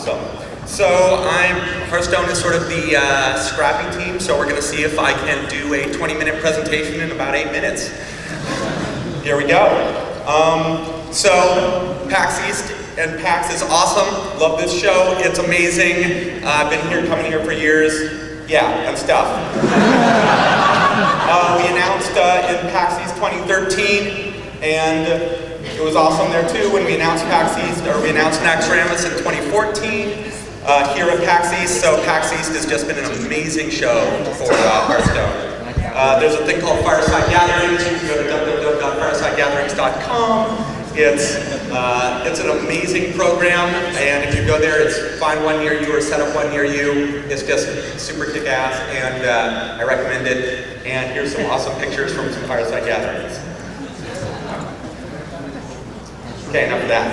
Awesome. So Hearthstone is sort of the scrappy team, so we're going to see if I can do a 20-minute presentation in about 8 minutes. Here we go. So PAX East and PAX is awesome. Love this show. It's amazing. I've been coming here for years. Yeah, and stuff. We announced in PAX East 2013, and it was awesome there too when we announced PAX East, or we announced Naxxramas in 2014 here at PAX East. So PAX East has just been an amazing show for Hearthstone. There's a thing called Fireside Gatherings. You can go to www.firesidegatherings.com. It's an amazing program, and if you go there, it's find one near you or set up one near you. It's just super kick-ass, and I recommend it. And here's some awesome pictures from some Fireside Gatherings. Okay, enough of that.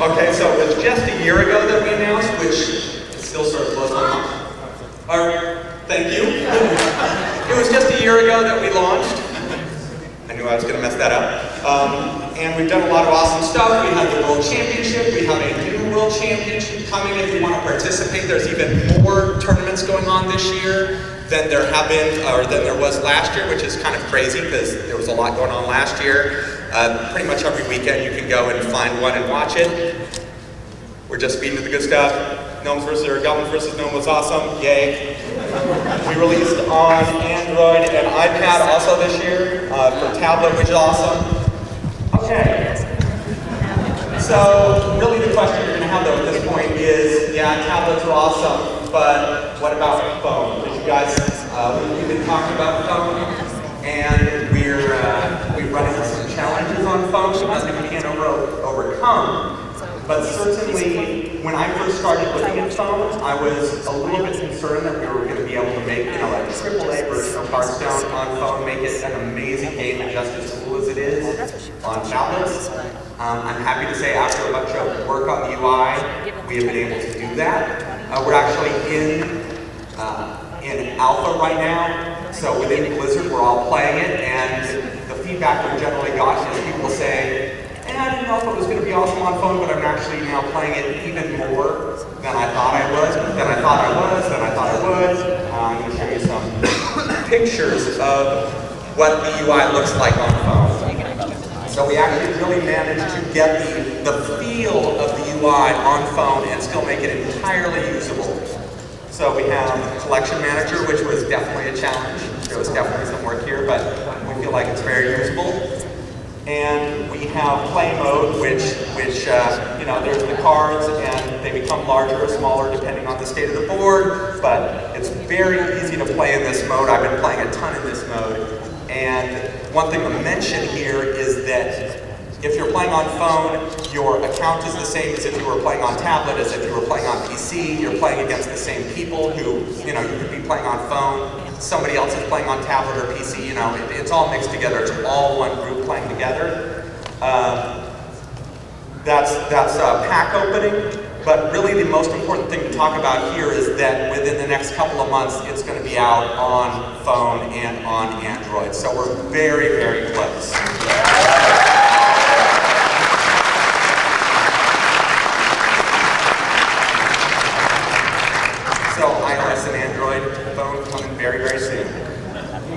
Okay, so it was just a year ago that we announced, which still sort of blows my mind. Thank you. It was just a year ago that we launched. I knew I was going to mess that up. And we've done a lot of awesome stuff. We have the World Championship. We have a new World Championship coming if you want to participate. There's even more tournaments going on this year than there have been, or than there was last year, which is kind of crazy because there was a lot going on last year. Pretty much every weekend you can go and find one and watch it. We're just feeding to the good stuff. Goblins vs. Gnome was awesome. Yay. We released on Android and iPad also this year for tablet, which is awesome. Okay. So really the question you're going to have though at this point is, yeah, tablets are awesome, but what about phone? Because you guys, we've been talking about phone, and we're running into some challenges on phone, nothing we can't overcome. But certainly, when I first started looking at phones, I was a little bit concerned that we were going to be able to make, a AAA version of Hearthstone on phone, make it an amazing game and just as cool as it is on tablets. I'm happy to say after a bunch of work on the UI, we have been able to do that. We're actually in alpha right now, so within Blizzard we're all playing it, and the feedback we've generally gotten is people say, I didn't know if it was going to be awesome on phone, but I'm actually now playing it even more than I thought I was, I'm going to show you some pictures of what the UI looks like on phone. So we actually really managed to get the feel of the UI on phone and still make it entirely usable. So we have Collection Manager, which was definitely a challenge. There was definitely some work here, but we feel like it's very usable. And we have play mode, which there's the cards, and they become larger or smaller depending on the state of the board, but it's very easy to play in this mode. I've been playing a ton in this mode. And one thing to mention here is that if you're playing on phone, your account is the same as if you were playing on tablet, as if you were playing on PC. You're playing against the same people who, you could be playing on phone. Somebody else is playing on tablet or PC, it's all mixed together. It's all one group playing together. That's pack opening, but really the most important thing to talk about here is that within the next couple of months, it's going to be out on phone and on Android. So we're very, very close. So iOS and Android phone coming very, very soon.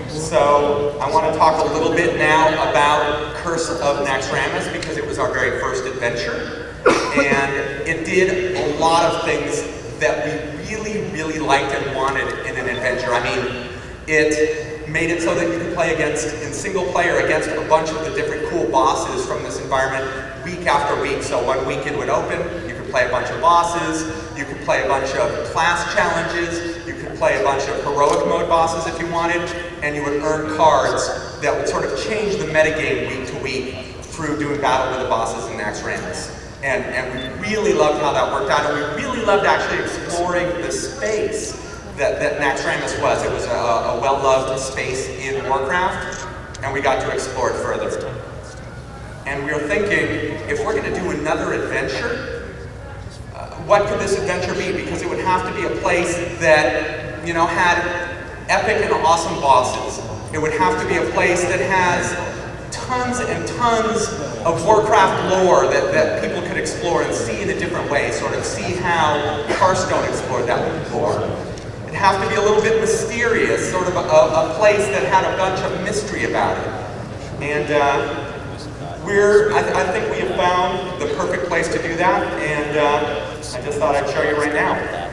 So I want to talk a little bit now about Curse of Naxxramas because it was our very first adventure. And it did a lot of things that we really, really liked and wanted in an adventure. I mean, it made it so that you could play in single player against a bunch of the different cool bosses from this environment week after week. So one week it would open, you could play a bunch of bosses, you could play a bunch of class challenges, you could play a bunch of heroic mode bosses if you wanted, and you would earn cards that would sort of change the metagame week to week through doing battle with the bosses in Naxxramas. And we really loved how that worked out, and we really loved actually exploring the space that Naxxramas was. It was a well-loved space in Warcraft, and we got to explore it further. And we were thinking, if we're going to do another adventure, what could this adventure be? Because it would have to be a place that, had epic and awesome bosses. It would have to be a place that has tons and tons of Warcraft lore that people could explore and see in a different way, sort of see how Hearthstone explored that lore. It'd have to be a little bit mysterious, sort of a place that had a bunch of mystery about it. And I think we have found the perfect place to do that, and I just thought I'd show you right now.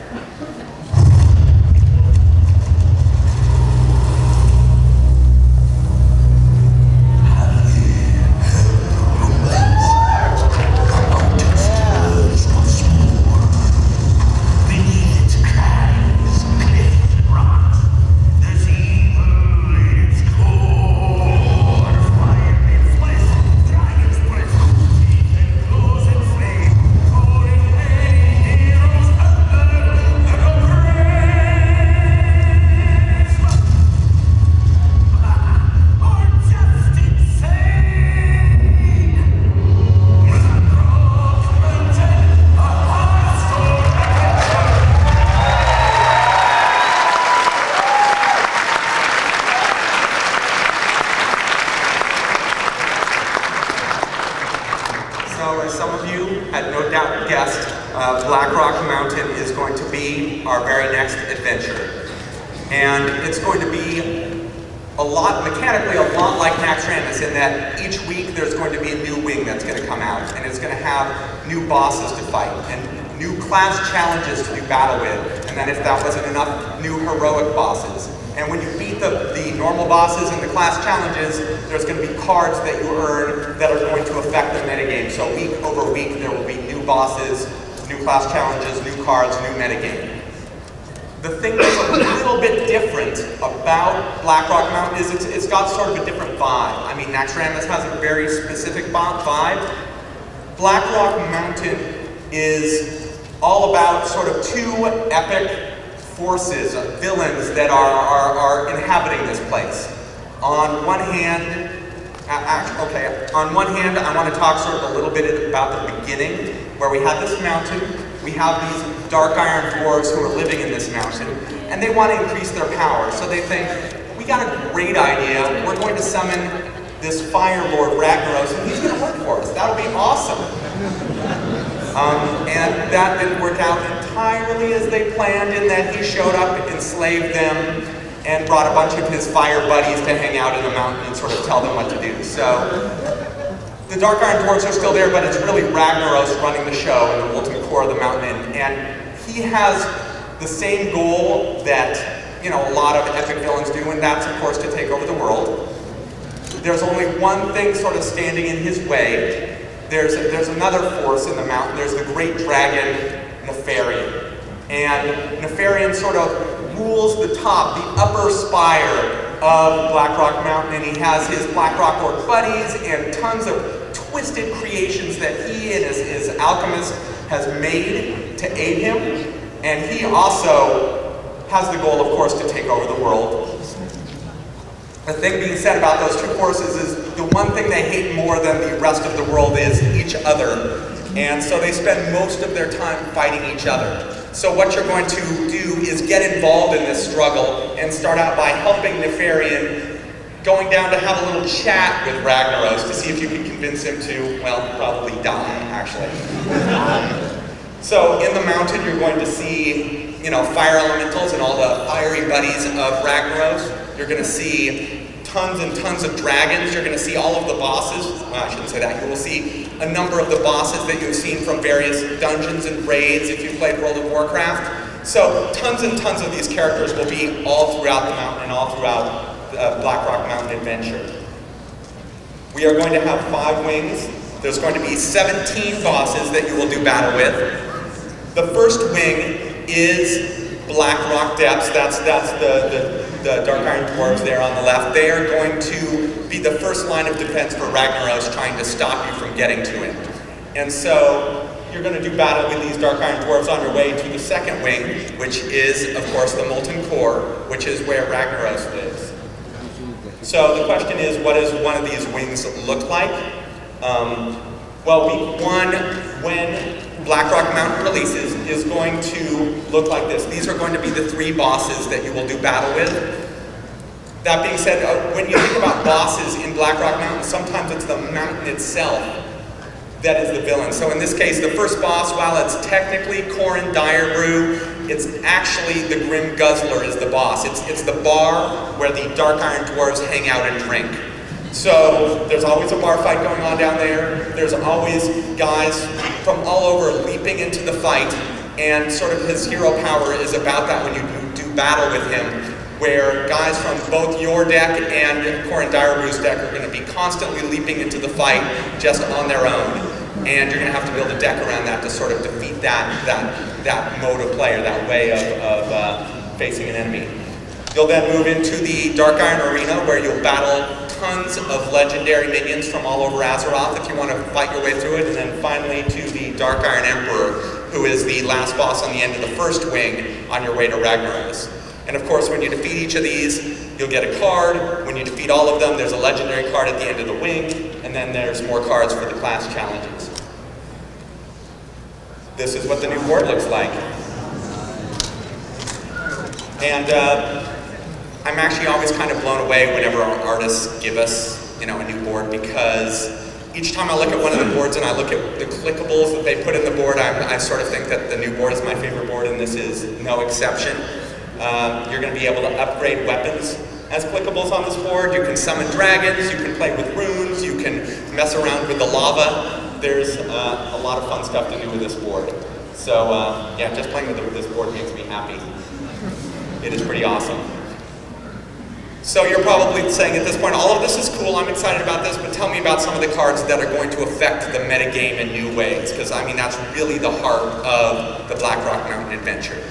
Some of you had no doubt guessed, Blackrock Mountain is going to be our very next adventure. And it's going to be mechanically a lot like Naxxramas in that each week there's going to be a new wing that's going to come out, and it's going to have new bosses to fight, and new class challenges to do battle with, and then if that wasn't enough, new heroic bosses. And when you beat the normal bosses and the class challenges, there's going to be cards that you earn that are going to affect the metagame. So week over week, there will be new bosses, new class challenges, new cards, new metagame. The thing that's a little bit different about Blackrock Mountain is it's got sort of a different vibe. I mean, Naxxramas has a very specific vibe. Blackrock Mountain is all about sort of two epic forces, villains that are inhabiting this place. On one hand, I want to talk sort of a little bit about the beginning, where we had this mountain, we have these dark iron dwarves who are living in this mountain, and they want to increase their power. So they think, we got a great idea, we're going to summon this Fire Lord Ragnaros, and he's going to work for us. That'll be awesome. And that didn't work out entirely as they planned, in that he showed up, enslaved them, and brought a bunch of his fire buddies to hang out in the mountain and sort of tell them what to do. So the Dark Iron Dwarves are still there, but it's really Ragnaros running the show in the molten core of the mountain. And he has the same goal that, you know, a lot of epic villains do, and that's, of course, to take over the world. There's only one thing sort of standing in his way. There's another force in the mountain. There's the great dragon, Nefarian. And Nefarian sort of rules the top, the upper spire of Blackrock Mountain, and he has his Blackrock Orc buddies and tons of twisted creations that he and his alchemist has made to aid him. And he also has the goal, of course, to take over the world. The thing being said about those two forces is the one thing they hate more than the rest of the world is each other. And so they spend most of their time fighting each other. So what you're going to do is get involved in this struggle and start out by helping Nefarian, going down to have a little chat with Ragnaros to see if you can convince him to, well, probably die, actually. So in the mountain, you're going to see, you know, fire elementals and all the fiery buddies of Ragnaros. You're going to see tons and tons of dragons. You're going to see all of the bosses. Well, I shouldn't say that. You will see a number of the bosses that you've seen from various dungeons and raids if you've played World of Warcraft. So tons and tons of these characters will be all throughout the mountain and all throughout the Blackrock Mountain adventure. We are going to have 5 wings. There's going to be 17 bosses that you will do battle with. The first wing is Blackrock Depths. That's the Dark Iron Dwarves there on the left. They are going to be the first line of defense for Ragnaros, trying to stop you from getting to him. And so you're going to do battle with these Dark Iron Dwarves on your way to the second wing, which is, of course, the Molten Core, which is where Ragnaros lives. So the question is, what does one of these wings look like? Well, week 1, when Blackrock Mountain releases, is going to look like this. These are going to be the 3 bosses that you will do battle with. That being said, when you think about bosses in Blackrock Mountain, sometimes it's the mountain itself that is the villain. So in this case, the first boss, while it's technically Corrin Direbrew, it's actually the Grim Guzzler is the boss. It's the bar where the Dark Iron Dwarves hang out and drink. So there's always a bar fight going on down there. There's always guys from all over leaping into the fight, and sort of his hero power is about that when you do battle with him, where guys from both your deck and Corrin Direbrew's deck are going to be constantly leaping into the fight just on their own. And you're going to have to build a deck around that to sort of defeat that mode of play, or that way of facing an enemy. You'll then move into the Dark Iron Arena, where you'll battle tons of legendary minions from all over Azeroth if you want to fight your way through it. And then finally to the Dark Iron Emperor, who is the last boss on the end of the first wing on your way to Ragnaros. And of course, when you defeat each of these, you'll get a card. When you defeat all of them, there's a legendary card at the end of the wing, and then there's more cards for the class challenges. This is what the new board looks like. And I'm actually always kind of blown away whenever our artists give us, a new board, because each time I look at one of the boards and I look at the clickables that they put in the board, I sort of think that the new board is my favorite board, and this is no exception. You're going to be able to upgrade weapons as clickables on this board. You can summon dragons, you can play with runes, you can mess around with the lava. There's a lot of fun stuff to do with this board. So yeah, just playing with this board makes me happy. It is pretty awesome. So you're probably saying at this point, all of this is cool, I'm excited about this, but tell me about some of the cards that are going to affect the metagame in new ways, because that's really the heart of the Blackrock Mountain adventure.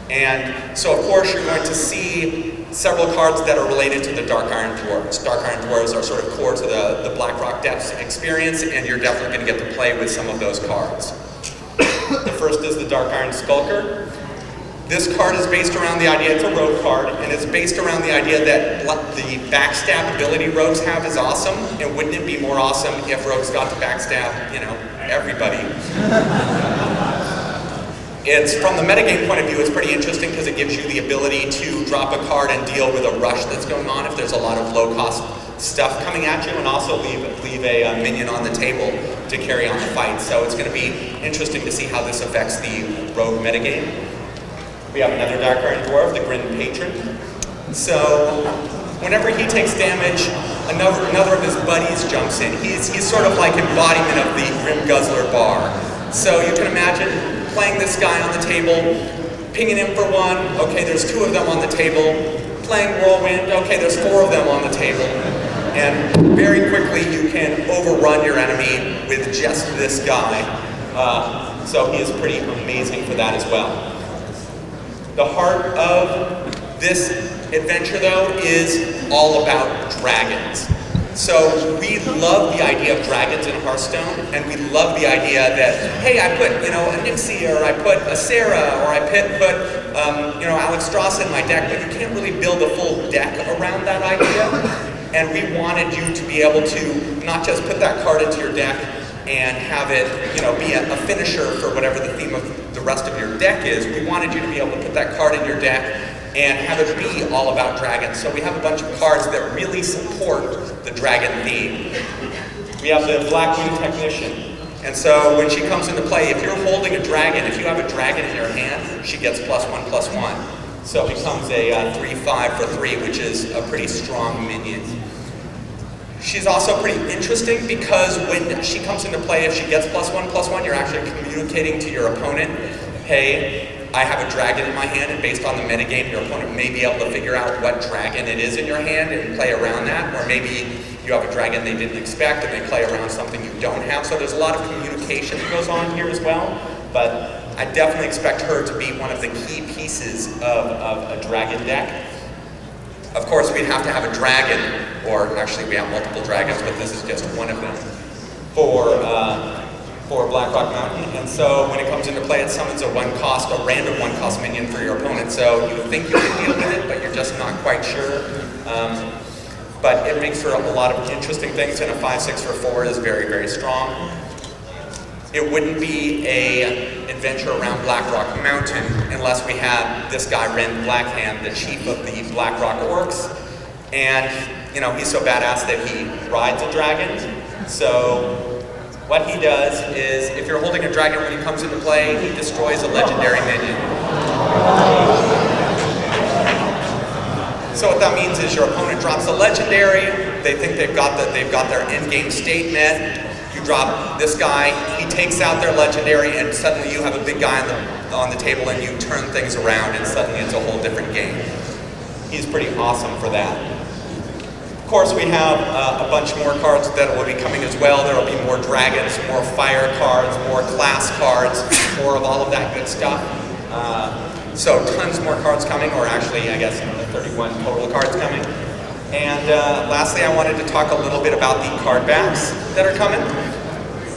And so of course you're going to see several cards that are related to the Dark Iron Dwarves. Dark Iron Dwarves are sort of core to the Blackrock Depths experience, and you're definitely going to get to play with some of those cards. The first is the Dark Iron Skulker. This card is based around the idea, it's a rogue card, and it's based around the idea that the backstab ability rogues have is awesome, and wouldn't it be more awesome if rogues got to backstab, everybody? It's, from the metagame point of view, it's pretty interesting because it gives you the ability to drop a card and deal with a rush that's going on if there's a lot of low-cost stuff coming at you, and also leave a minion on the table to carry on the fight. So it's going to be interesting to see how this affects the rogue metagame. We have another Dark Iron Dwarf, the Grim Patron. So whenever he takes damage, another of his buddies jumps in. He's sort of like embodiment of the Grim Guzzler bar. So you can imagine playing this guy on the table, pinging him for one, okay, there's 2 of them on the table, playing Whirlwind, okay, there's 4 of them on the table, and very quickly you can overrun your enemy with just this guy. So he is pretty amazing for that as well. The heart of this adventure, though, is all about dragons. So we love the idea of dragons in Hearthstone, and we love the idea that, hey, I put, a Nixie, or I put a Sarah, or I put Alex Strauss in my deck, but you can't really build a full deck around that idea. And we wanted you to be able to not just put that card into your deck and have it, be a finisher for whatever the theme of the rest of your deck is. We wanted you to be able to put that card in your deck and have it be all about dragons. So we have a bunch of cards that really support the dragon theme. We have the Blackwing Technician. And so when she comes into play, if you're holding a dragon, if you have a dragon in your hand, she gets +1/+1. So it becomes a 3/5 for 3, which is a pretty strong minion. She's also pretty interesting because when she comes into play, if she gets +1/+1, you're actually communicating to your opponent, hey, I have a dragon in my hand, and based on the metagame, your opponent may be able to figure out what dragon it is in your hand and play around that, or maybe you have a dragon they didn't expect and they play around something you don't have. So there's a lot of communication that goes on here as well, but I definitely expect her to be one of the key pieces of a dragon deck. Of course, we'd have to have a dragon, or actually we have multiple dragons, but this is just one of them, for Blackrock Mountain. And so when it comes into play, it summons a random 1-cost minion for your opponent. So you think you can deal with it, but you're just not quite sure. But it makes for a lot of interesting things, and a 5/6 for 4 is very, very strong. It wouldn't be an adventure around Blackrock Mountain unless we had this guy, Ren Blackhand, the chief of the Blackrock Orcs. And, you know, he's so badass that he rides a dragon. So what he does is, if you're holding a dragon when he comes into play, he destroys a legendary minion. So what that means is your opponent drops a legendary, they think they've got their end-game state met, you drop this guy, he takes out their legendary, and suddenly you have a big guy on the table and you turn things around and suddenly it's a whole different game. He's pretty awesome for that. Of course, we have a bunch more cards that will be coming as well. There will be more dragons, more fire cards, more class cards, more of all of that good stuff. So tons more cards coming, or actually, I guess, 31 total cards coming. And lastly, I wanted to talk a little bit about the card backs that are coming.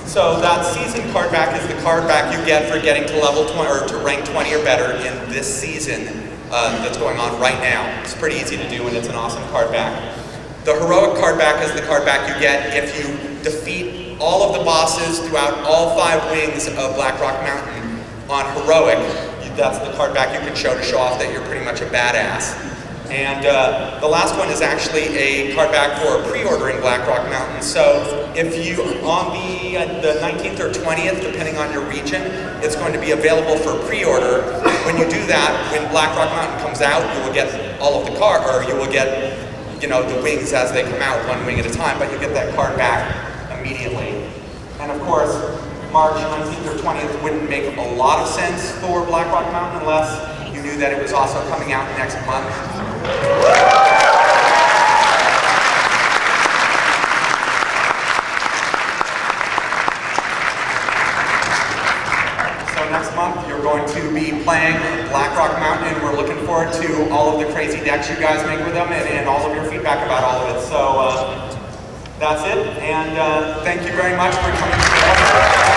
So that season card back is the card back you get for getting to level 20 or to rank 20 or better in this season that's going on right now. It's pretty easy to do, and it's an awesome card back. The heroic card back is the card back you get if you defeat all of the bosses throughout all 5 wings of Black Rock Mountain on heroic. That's the card back you can show off that you're pretty much a badass. And the last one is actually a card back for pre-ordering Black Rock Mountain. So if you, on the 19th or 20th, depending on your region, it's going to be available for pre-order. When you do that, when Black Rock Mountain comes out, you will get all of the card, or you will get, you know, the wings as they come out, 1 wing at a time, but you get that card back immediately. And of course, March 19th or 20th wouldn't make a lot of sense for Black Rock Mountain unless you knew that it was also coming out next month. So next month you're going to be playing Black Rock Mountain, and we're looking forward to all of the crazy decks you guys make with them and all of your feedback about all of it. So that's it, and thank you very much for coming to the